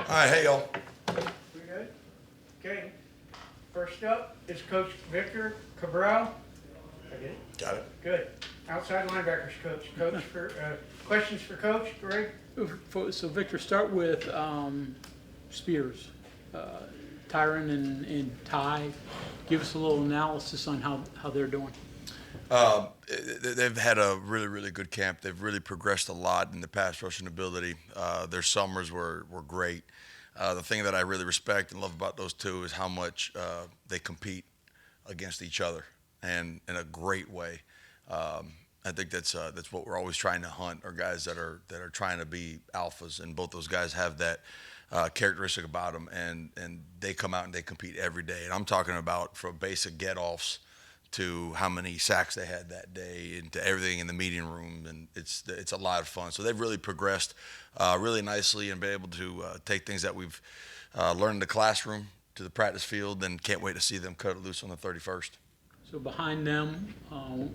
All right, hey y'all. We good? Okay. First up is Coach Victor Cabral. I get it? Got it. Good. Outside linebackers coach. Coach for questions for Coach Greg. So Victor, start with Spears, Tyron and Ty. Give us a little analysis on how they're doing. They've had a really, really good camp. They've really progressed a lot in the pass rushing ability. Their summers were great. The thing that I really respect and love about those two is how much they compete against each other, and in a great way. I think that's what we're always trying to hunt, are guys that are trying to be alphas, and both those guys have that characteristic about them, and they come out and they compete every day. And I'm talking about from basic get-offs to how many sacks they had that day, and to everything in the meeting room, and it's a lot of fun. So they've really progressed really nicely, and been able to take things that we've learned in the classroom to the practice field, and can't wait to see them cut it loose on the 31st. So behind them,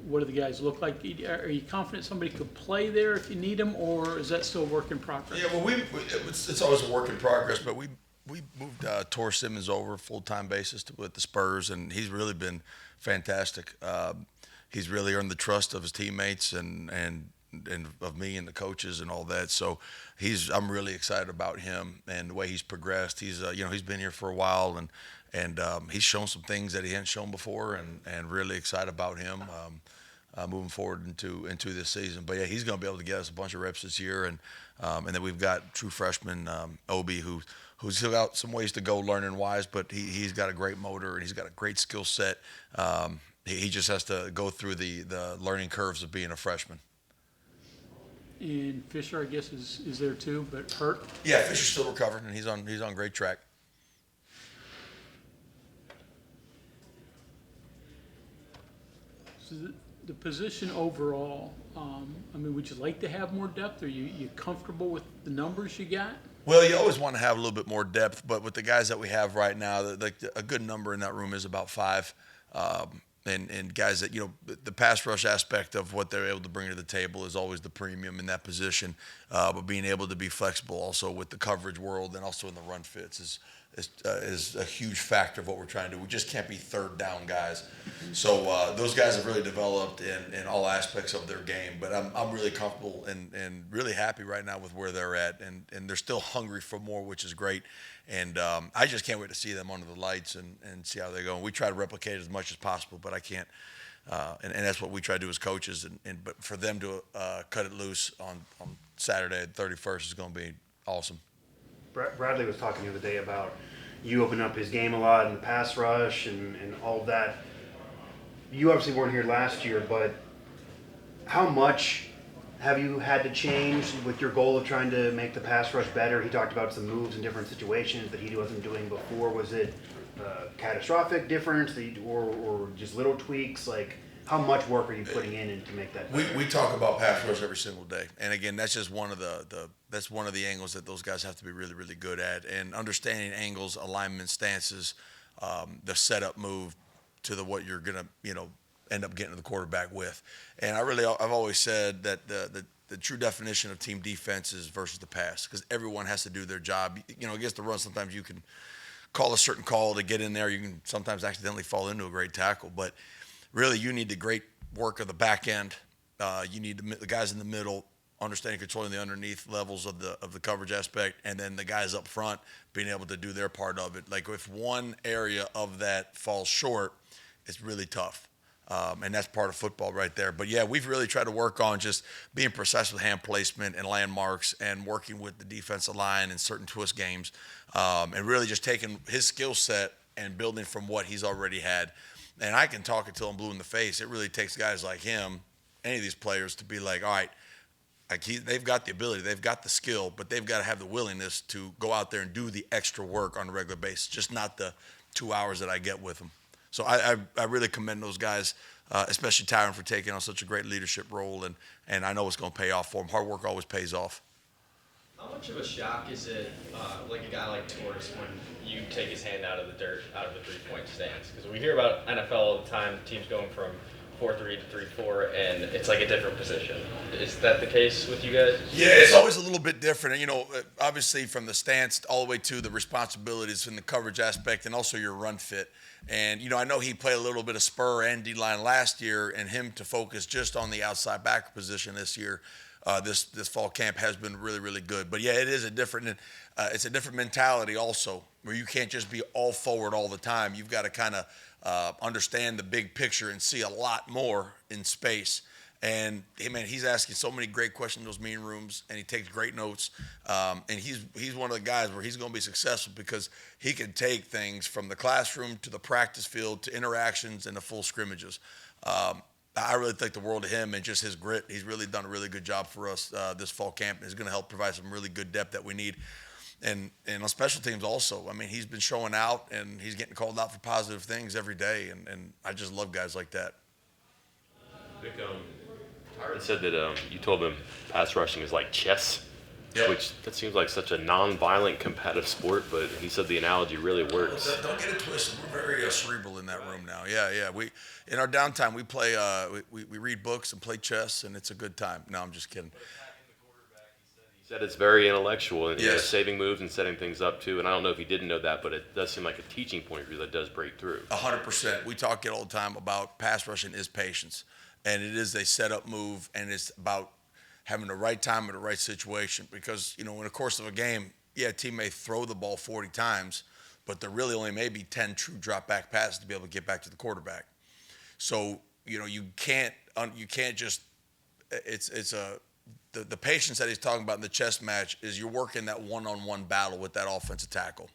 what do the guys look like? Are you confident somebody could play there if you need them, or is that still a work in progress? Yeah, well, it's always a work in progress, but we moved Tor Simmons over full-time basis with the Spurs, and he's really been fantastic. He's really earned the trust of his teammates and of me and the coaches and all that. So I'm really excited about him and the way he's progressed. He's he's been here for a while, and he's shown some things that he hadn't shown before, and really excited about him moving forward into this season. But yeah, he's going to be able to get us a bunch of reps this year, and then we've got true freshman Obi who's still got some ways to go learning wise, but he's got a great motor and he's got a great skill set. He just has to go through the learning curves of being a freshman. And Fisher, I guess, is there too, but hurt? Yeah, Fisher's still recovering, and he's on great track. So the position overall, would you like to have more depth? Are you comfortable with the numbers you got? Well, you always want to have a little bit more depth, but with the guys that we have right now, a good number in that room is about 5. And guys that, the pass rush aspect of what they're able to bring to the table is always the premium in that position. But being able to be flexible also with the coverage world and also in the run fits is a huge factor of what we're trying to do. We just can't be third down guys. So those guys have really developed in all aspects of their game. But I'm really comfortable and really happy right now with where they're at. And they're still hungry for more, which is great. And I just can't wait to see them under the lights and see how they go. And we try to replicate it as much as possible, but I can't. And that's what we try to do as coaches. But for them to cut it loose on Saturday, the 31st, is going to be awesome. Bradley was talking the other day about you opening up his game a lot in the pass rush and all of that. You obviously weren't here last year, but how much have you had to change with your goal of trying to make the pass rush better? He talked about some moves in different situations that he wasn't doing before. Was it a catastrophic difference or just little tweaks? Like, how much work are you putting in to make that better? We talk about pass rush every single day, and again, that's just one of the angles that those guys have to be really, really good at, and understanding angles, alignment, stances, the setup move to what you're gonna end up getting to the quarterback with. And I've always said that the true definition of team defense is versus the pass, because everyone has to do their job. Against the run, sometimes you can call a certain call to get in there. You can sometimes accidentally fall into a great tackle, but really, you need the great work of the back end. You need the guys in the middle understanding, controlling the underneath levels of the coverage aspect, and then the guys up front being able to do their part of it. Like, if one area of that falls short, it's really tough. And that's part of football right there. But yeah, we've really tried to work on just being precise with hand placement and landmarks, and working with the defensive line in certain twist games, and really just taking his skill set and building from what he's already had. And I can talk until I'm blue in the face. It really takes guys like him, any of these players, to be like, all right, they've got the ability, they've got the skill, but they've got to have the willingness to go out there and do the extra work on a regular basis, just not the 2 hours that I get with them. So I really commend those guys, especially Tyron, for taking on such a great leadership role, and I know it's going to pay off for him. Hard work always pays off. How much of a shock is it, like a guy like Torres, when you take his hand out of the dirt, out of the 3-point stance? Because we hear about NFL all the time, teams going from 4-3 to 3-4, and it's like a different position. Is that the case with you guys? Yeah, it's always a little bit different. And, you know, obviously from the stance all the way to the responsibilities in the coverage aspect and also your run fit. And, you know, I know he played a little bit of spur and D-line last year, and him to focus just on the outside backer position this year, this fall camp has been really, really good. But, yeah, it is it's a different mentality also, where you can't just be all forward all the time. You've got to kind of understand the big picture and see a lot more in space. And hey, man, he's asking so many great questions in those meeting rooms, and he takes great notes. And he's one of the guys where he's going to be successful because he can take things from the classroom to the practice field to interactions and the full scrimmages. I really think the world of him and just his grit. He's really done a really good job for us this fall camp, and is going to help provide some really good depth that we need. And on special teams also, I mean, he's been showing out, and he's getting called out for positive things every day, and I just love guys like that. Vic, Tyron said that you told him pass rushing is like chess, Yeah. which that seems like such a non-violent competitive sport, but he said the analogy really works. Don't get it twisted. We're very cerebral in that room now. Yeah. We in our downtime we play we read books and play chess, and it's a good time. No, I'm just kidding. He said it's very intellectual, and Yes. saving moves and setting things up too. And I don't know if he didn't know that, but it does seem like a teaching point for you that does break through. 100%. We talk it all the time about pass rushing is patience, and it is a setup move, and it's about having the right time in the right situation. Because, you know, in the course of a game, yeah, a team may throw the ball 40 times, but there really only may be 10 true drop back passes to be able to get back to the quarterback. So, you know, you can't just the patience that he's talking about in the chess match is you're working that one-on-one battle with that offensive tackle.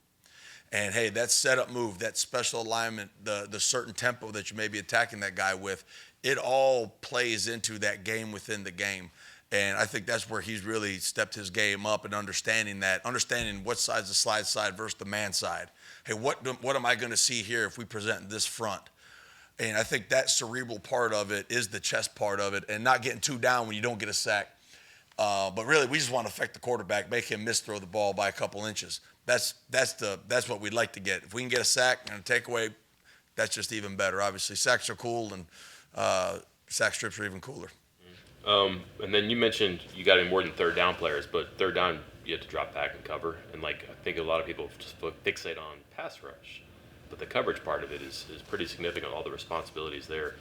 And, hey, that setup move, that special alignment, the certain tempo that you may be attacking that guy with, it all plays into that game within the game. And I think that's where he's really stepped his game up and understanding what side's the slide side versus the man side. Hey, what am I going to see here if we present this front? And I think that cerebral part of it is the chess part of it, and not getting too down when you don't get a sack. But really, we just want to affect the quarterback, make him misthrow the ball by a couple inches. That's what we'd like to get. If we can get a sack and a takeaway, that's just even better. Obviously, sacks are cool, and sack strips are even cooler. And then you mentioned you got in more than third down players, but third down you have to drop back and cover. And I think a lot of people just fixate on pass rush, but the coverage part of it is pretty significant. All the responsibilities there.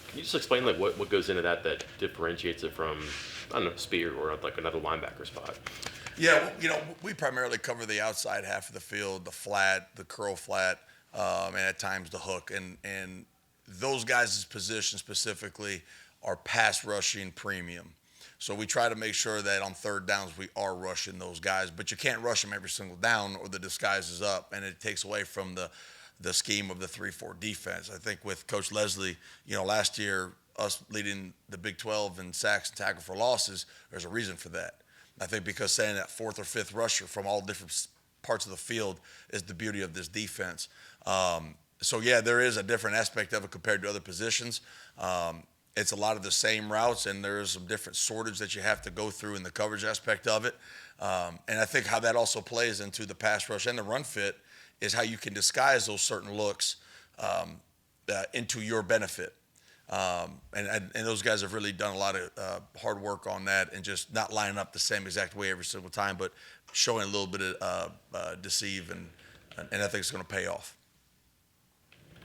Can you just explain what goes into that differentiates it from, I don't know, spear or like another linebacker spot? Yeah, well, you know, we primarily cover the outside half of the field, the flat, the curl flat, and at times the hook. And those guys' positions specifically are pass rushing premium. So we try to make sure that on third downs we are rushing those guys. But you can't rush them every single down or the disguise is up, and it takes away from the scheme of the 3-4 defense. I think with Coach Leslie, you know, last year, us leading the Big 12 in sacks and tackle for losses, there's a reason for that. I think because saying that fourth or fifth rusher from all different parts of the field is the beauty of this defense. So, yeah, there is a different aspect of it compared to other positions. It's a lot of the same routes, and there's some different sortage that you have to go through in the coverage aspect of it. And I think how that also plays into the pass rush and the run fit is how you can disguise those certain looks into your benefit. And those guys have really done a lot of hard work on that, and just not lining up the same exact way every single time, but showing a little bit of deceive, and I think it's going to pay off.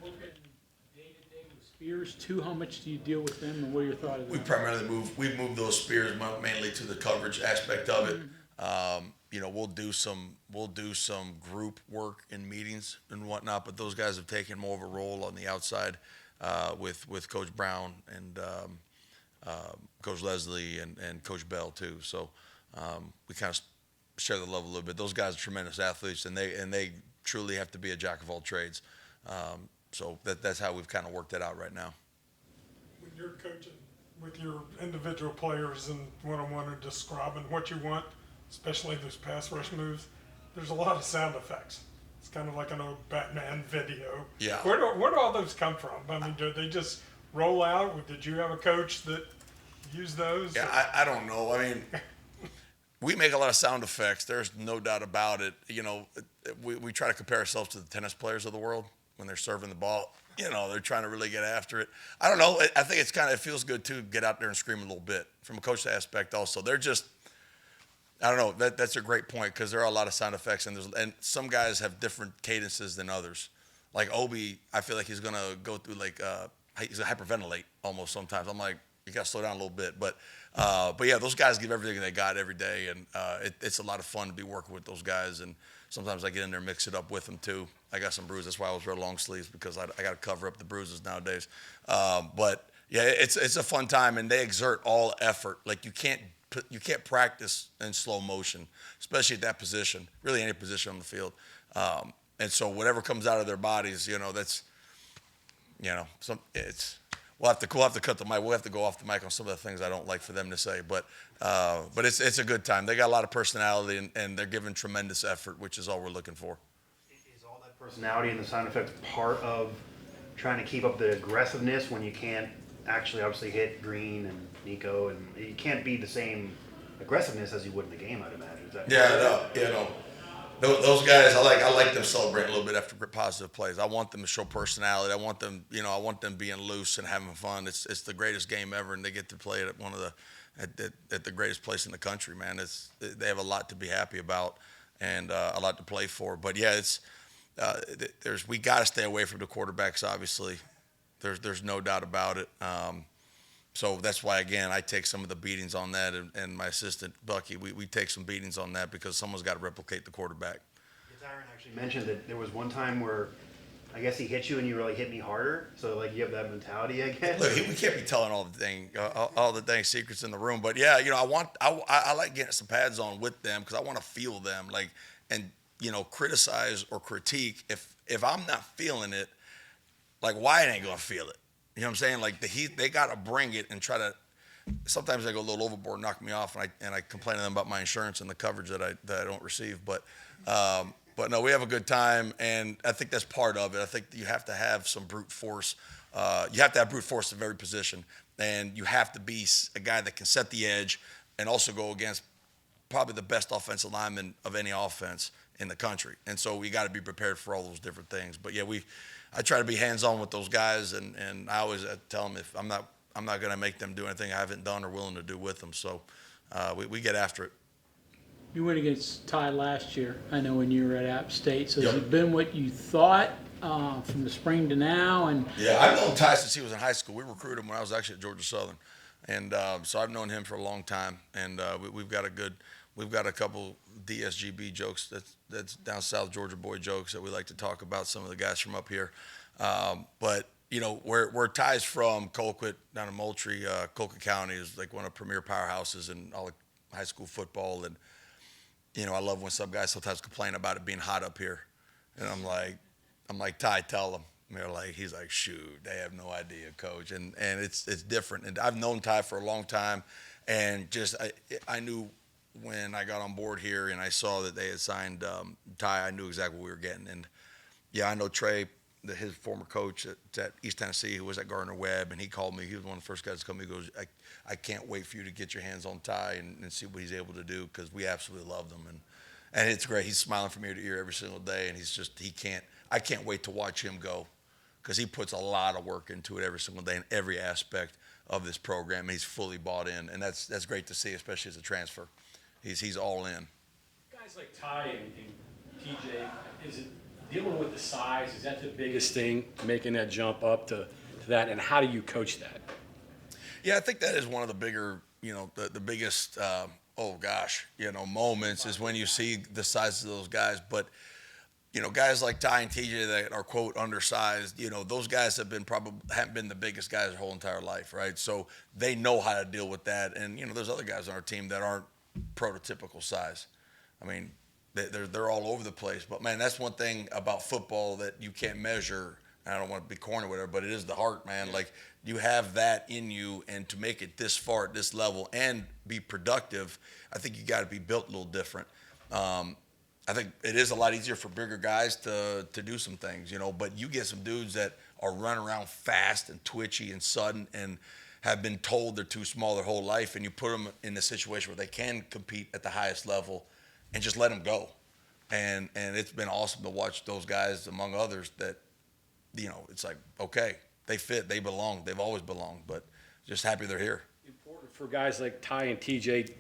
Working day-to-day with spears, too, how much do you deal with them, and what are your thoughts on We that? primarily move those spears mainly to the coverage aspect of it. You know, we'll do some group work in meetings and whatnot, but those guys have taken more of a role on the outside with Coach Brown and Coach Leslie and Coach Bell too. So we kind of share the love a little bit. Those guys are tremendous athletes, and they truly have to be a jack of all trades. So that's how we've kind of worked it out right now. When you're coaching with your individual players and one-on-one and describing what you want, especially those pass rush moves, there's a lot of sound effects. It's kind of like an old Batman video. Yeah. Where do all those come from? I mean, do they just roll out? Did you have a coach that used those? Yeah, I don't know. I mean, we make a lot of sound effects. There's no doubt about it. You know, we try to compare ourselves to the tennis players of the world when they're serving the ball. they're trying to really get after it. I don't know. I think it feels good too, get out there and scream a little bit from a coach aspect also. They're just, I don't know. That's a great point because there are a lot of sound effects and some guys have different cadences than others. Like Obi, I feel like he's going to go through he's going to hyperventilate almost sometimes. I'm like, you got to slow down a little bit. But yeah, those guys give everything they got every day. And it's a lot of fun to be working with those guys. And sometimes I get in there and mix it up with them too. I got some bruises. That's why I always wear long sleeves because I got to cover up the bruises nowadays. But yeah, it's a fun time and they exert all effort. Like you can't practice in slow motion, especially at that position, really any position on the field. And so whatever comes out of their bodies, that's, we'll have to cut the mic. We'll have to go off the mic on some of the things I don't like for them to say, but it's a good time. They got a lot of personality and they're giving tremendous effort, which is all we're looking for. Is all that personality and the sound effects part of trying to keep up the aggressiveness when you can't actually obviously hit Green and Nico, and you can't be the same aggressiveness as you would in the game, I'd imagine. Is that Those guys, I like them celebrating a little bit after positive plays. I want them to show personality. I want them, being loose and having fun. It's the greatest game ever, and they get to play it at at the greatest place in the country, man. They have a lot to be happy about and a lot to play for. But yeah, we got to stay away from the quarterbacks. Obviously, there's no doubt about it. So that's why, again, I take some of the beatings on that, and my assistant, Bucky, we take some beatings on that because someone's got to replicate the quarterback. Tyron actually mentioned that there was one time where I guess he hit you and you really hit me harder. So, you have that mentality, I guess. Look, we can't be telling all the dang secrets in the room. But, yeah, I like getting some pads on with them because I want to feel them, and criticize or critique. If I'm not feeling it, Wyatt ain't going to feel it. You know what I'm saying? They got to bring it and try to. Sometimes they go a little overboard, knock me off, and I complain to them about my insurance and the coverage that I don't receive. But no, we have a good time, and I think that's part of it. I think you have to have some brute force. You have to have brute force in every position, and you have to be a guy that can set the edge and also go against probably the best offensive lineman of any offense in the country. And so we got to be prepared for all those different things. But yeah, I try to be hands-on with those guys, and I always tell them if I'm not going to make them do anything I haven't done or willing to do with them. So we get after it. You went against Ty last year, I know, when you were at App State. So has Yep. it been what you thought from the spring to now? And Yeah, I've known Ty since he was in high school. We recruited him when I was actually at Georgia Southern, and so I've known him for a long time. And we've got a couple DSGB jokes that's down south Georgia boy jokes that we like to talk about. Some of the guys from up here, but where Ty's from, Colquitt down in Moultrie, Colquitt County is like one of the premier powerhouses in all of high school football. And I love when some guys sometimes complain about it being hot up here, and I'm like Ty, tell them. And he's like, shoot, they have no idea, coach. And it's different. And I've known Ty for a long time, and I knew when I got on board here and I saw that they had signed Ty, I knew exactly what we were getting. And yeah, I know Trey, his former coach at East Tennessee, who was at Gardner Webb, and he called me. He was one of the first guys to come. He goes, I can't wait for you to get your hands on Ty and see what he's able to do because we absolutely love him. And it's great. He's smiling from ear to ear every single day, and I can't wait to watch him go because he puts a lot of work into it every single day in every aspect of this program. He's fully bought in, and that's great to see, especially as a transfer. He's all in. Guys like Ty and TJ, is it dealing with the size? Is that the biggest thing, making that jump up to that? And how do you coach that? Yeah, I think that is one of the bigger, the biggest, moments is when you see the size of those guys. But, guys like Ty and TJ that are, quote, undersized, those guys haven't been the biggest guys their whole entire life, right? So they know how to deal with that. And, there's other guys on our team that aren't prototypical size. I mean, they're all over the place. But, man, that's one thing about football that you can't measure. I don't want to be corny or whatever, but it is the heart, man. Like, you have that in you, and to make it this far at this level and be productive, I think you got to be built a little different. I think it is a lot easier for bigger guys to do some things, but you get some dudes that are running around fast and twitchy and sudden and have been told they're too small their whole life, and you put them in a situation where they can compete at the highest level and just let them go. And it's been awesome to watch those guys, among others, that it's like, okay, they fit, they belong, they've always belonged, but just happy they're here. Important for guys like Ty and TJ,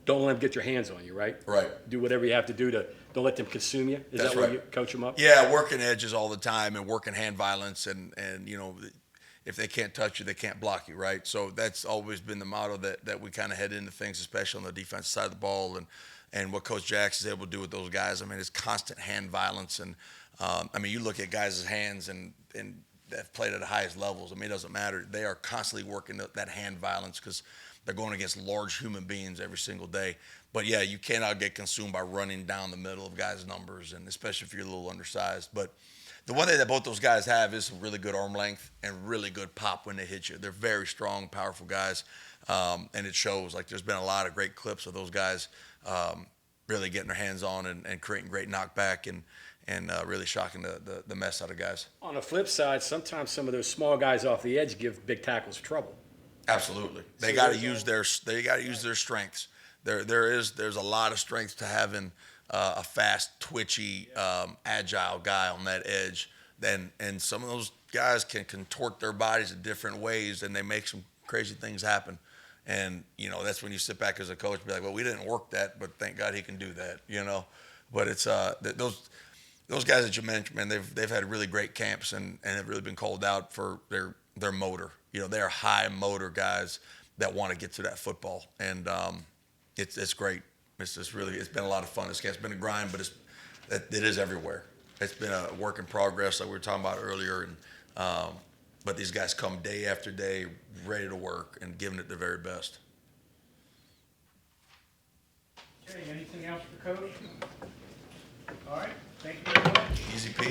don't let them get your hands on you, right? Right. Do whatever you have to do to, don't let them consume you. Is That's that where right. you coach them up? Yeah, working edges all the time and working hand violence and if they can't touch you, they can't block you, right? So that's always been the motto that we kind of head into things, especially on the defensive side of the ball and what Coach Jackson is able to do with those guys. I mean, it's constant hand violence and you look at guys' hands and that have played at the highest levels. I mean, it doesn't matter. They are constantly working that hand violence because they're going against large human beings every single day. But yeah, you cannot get consumed by running down the middle of guys' numbers, and especially if you're a little undersized. But the one thing that both those guys have is some really good arm length and really good pop when they hit you. They're very strong, powerful guys, and it shows. Like there's been a lot of great clips of those guys really getting their hands on and creating great knockback and really shocking the mess out of guys. On the flip side, sometimes some of those small guys off the edge give big tackles trouble. Absolutely, they got to use their strengths. There's a lot of strength to having a fast, twitchy, agile guy on that edge. And some of those guys can contort their bodies in different ways, and they make some crazy things happen. And that's when you sit back as a coach and be like, well, we didn't work that, but thank God he can do that. But it's those guys that you mentioned, man, they've had really great camps and have really been called out for their motor. They're high motor guys that want to get to that football, and it's great. It's been a lot of fun. It's been a grind, but it is everywhere. It's been a work in progress, like we were talking about earlier, and but these guys come day after day, ready to work and giving it their very best. Okay, anything else for Coach? All right, thank you very much. Easy peasy.